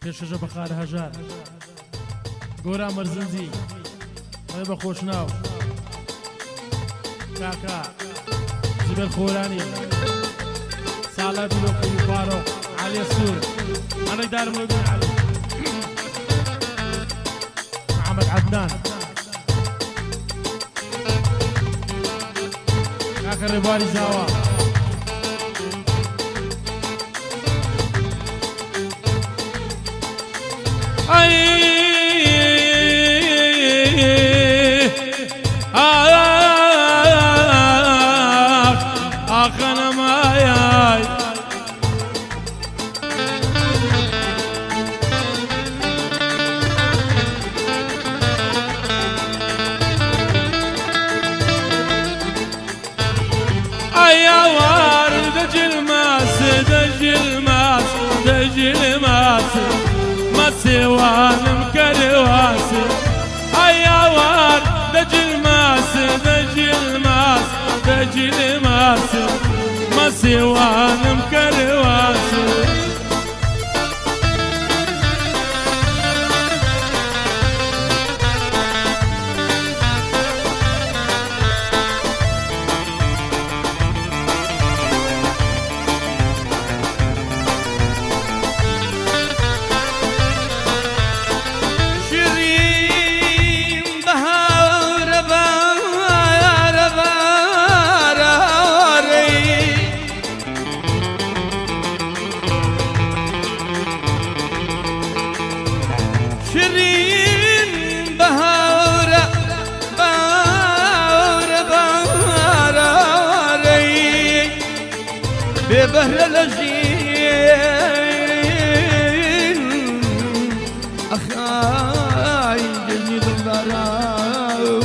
پێشەژە بەخار هەژار گۆرا مەرزنجی ڕێ بە خۆشناو کاکا زبێر خۆرانی ساڵا بیلۆکی فارۆ عەلی سوور ئەنەی دارمە بین عەلی محەممەد عەدنان کاکە ڕێبواری زاوا سوانم كرواسي ايوار دجل ماس دجل ماس دجل ماس ما سوانم كرواسي بهر لجين أخاي جني دلبراو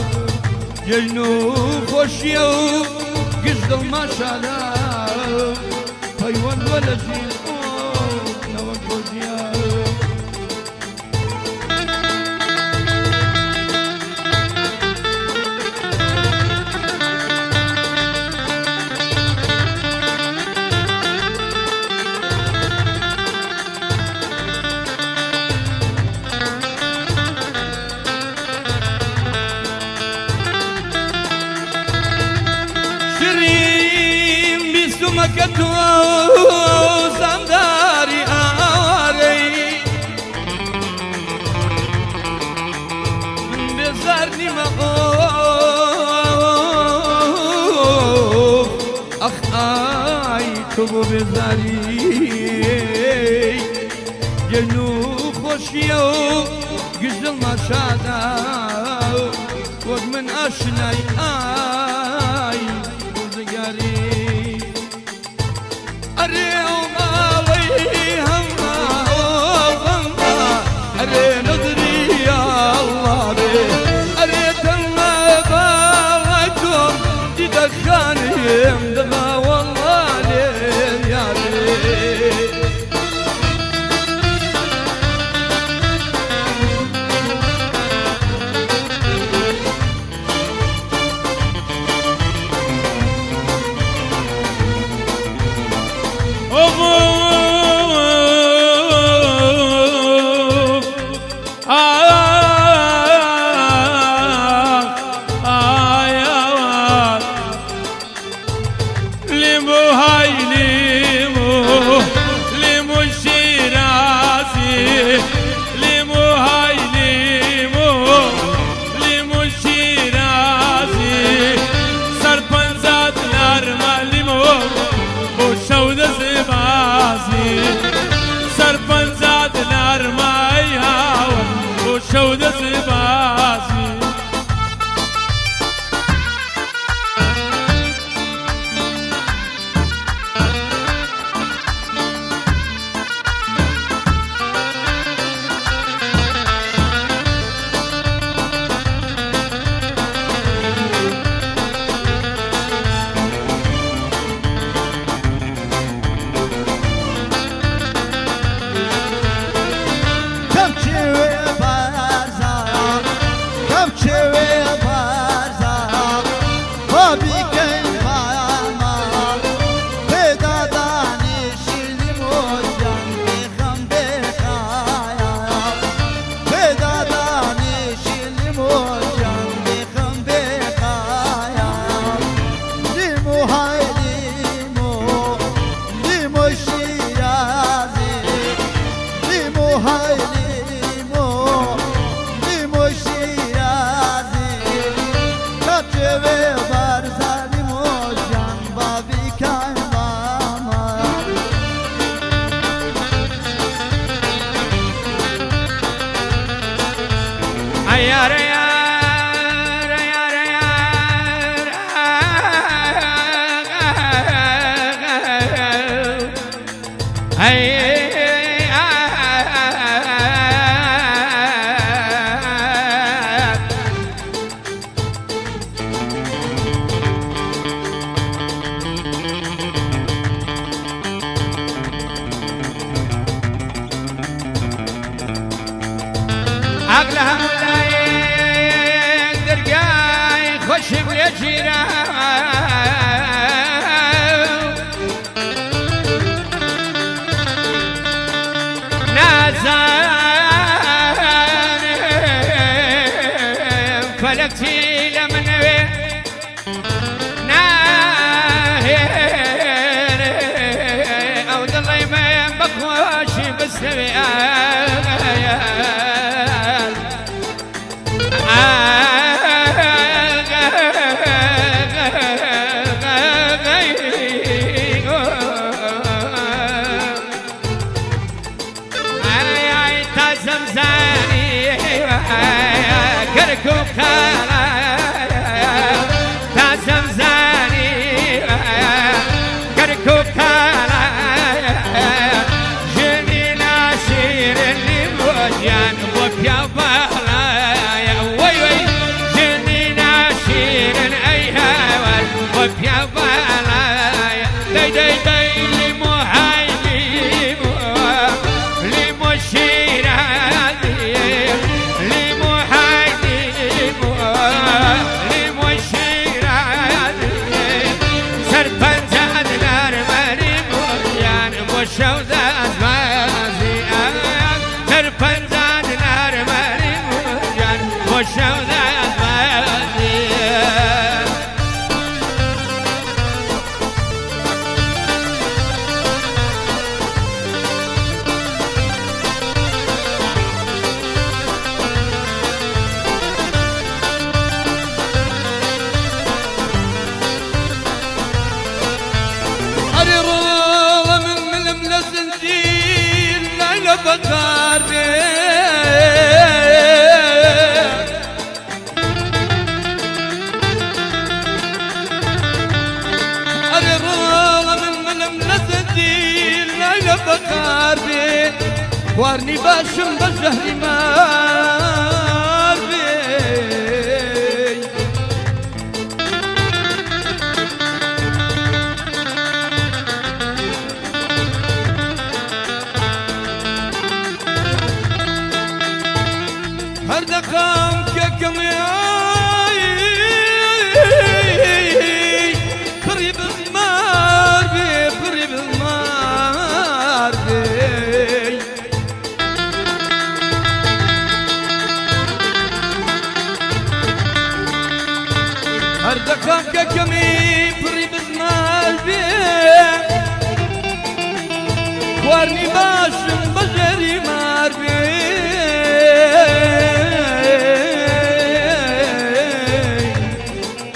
جنو خوشيو قصد ما شالاو حيوان ولجين نوان خوشيو مكتو زمداري آواري بزارني مقوف أخ آي كبو بزاري جنو خوشيو قزل ما شادا وقت من أشناي آي وزقاري عقلها مولاي درقاي خوش بلا جيران نازان فلكتي لمن ناهر او ضلي ما بكوش بسوي كركوب تازمزاني كركوب جميل عشير اللي موجان وفيا بالايا وي وي جميل عشير اي هوال وفيا بالايا داي داي داي لمو هايلي لمو شيرازي شوزات مازي ترفنزات نار مالي موجان وشوزات مازي بكار أنا رولا من لسنتي لا بكار وارني باشم بجهري مار هر دقام كم قريب المار بي قريب المار بي هر دقام كم قريب المار بي وارني باشم بجري مار بي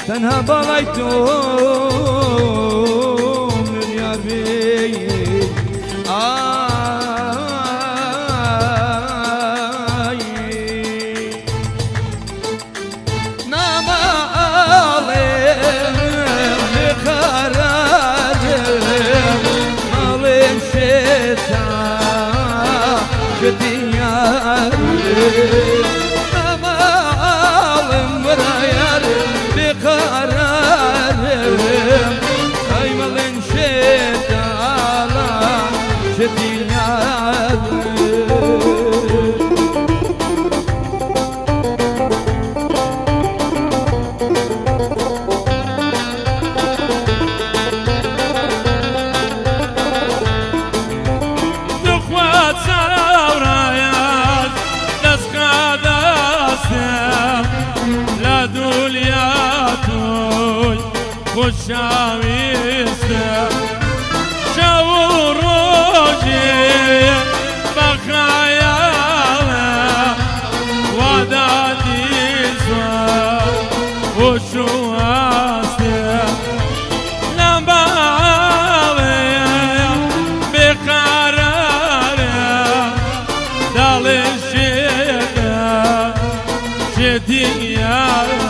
تنها بغيتو من يا بي نام عليم بقرار مالين شتا جديار نام عليم برايار بقرارم أي ملين شد على شديار دخوات سارة ورايات نسخة داستم لا دولياتوي خوشاويستم شاور روجي بخيالم ودادي زوار وشواستم لمباويم بقرارم دال الشدة شديارم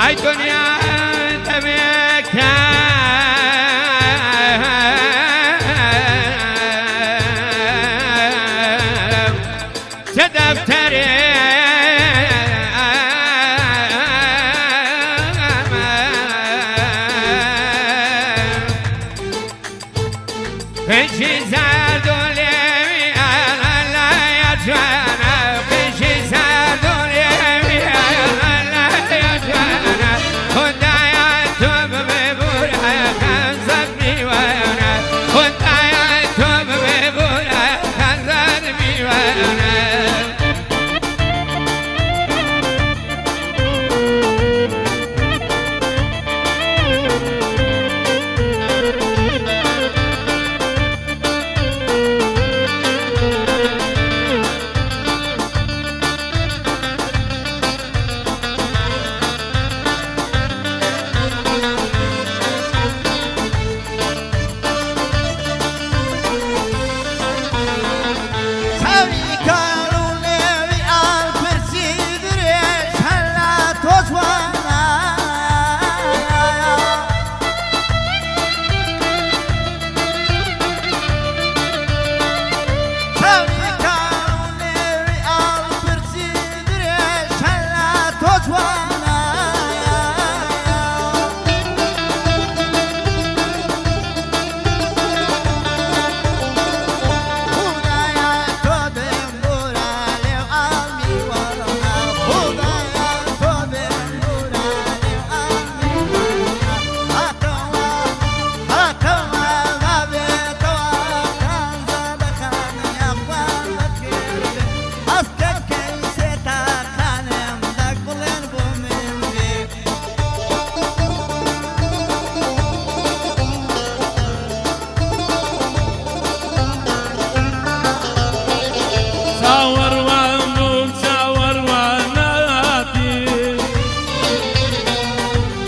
اي دنيا تبيك تدفتري فيش زادوا لي لا يجوانا فيش زادوا لي لا يجوانا خداياتهم ببورا خنزرني وانا خداياتهم ببورا خنزرني وانا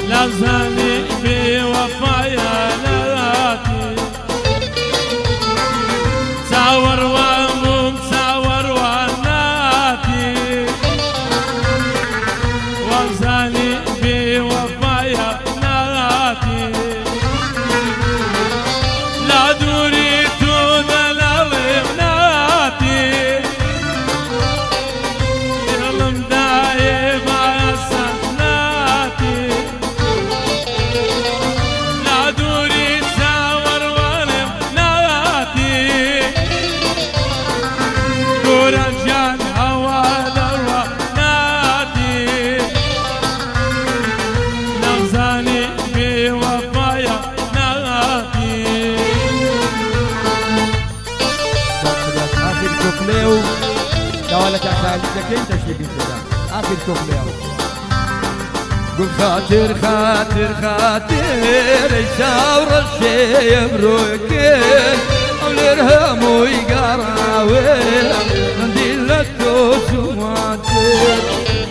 لازاني بوفاياناتي ساور وامم ساور واناتي وزاني بوفاياناتي لا دوريتون لا غيرناتي يلم دايب عسناتي دولة عسالتك انت شي قلت اخر كوبليه قل خاطر خاطر خاطر يشاور الشي يبروكين والارهام ويقراوين ندير للتوس وماتر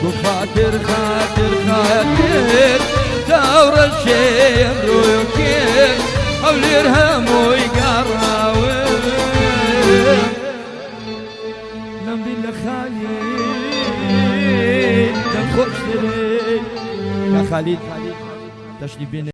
قل خاطر خاطر خاطر يشاور الشي يبروكين والارهام ويقراوين نمضي لخالد تنخش يا خالد تشري بين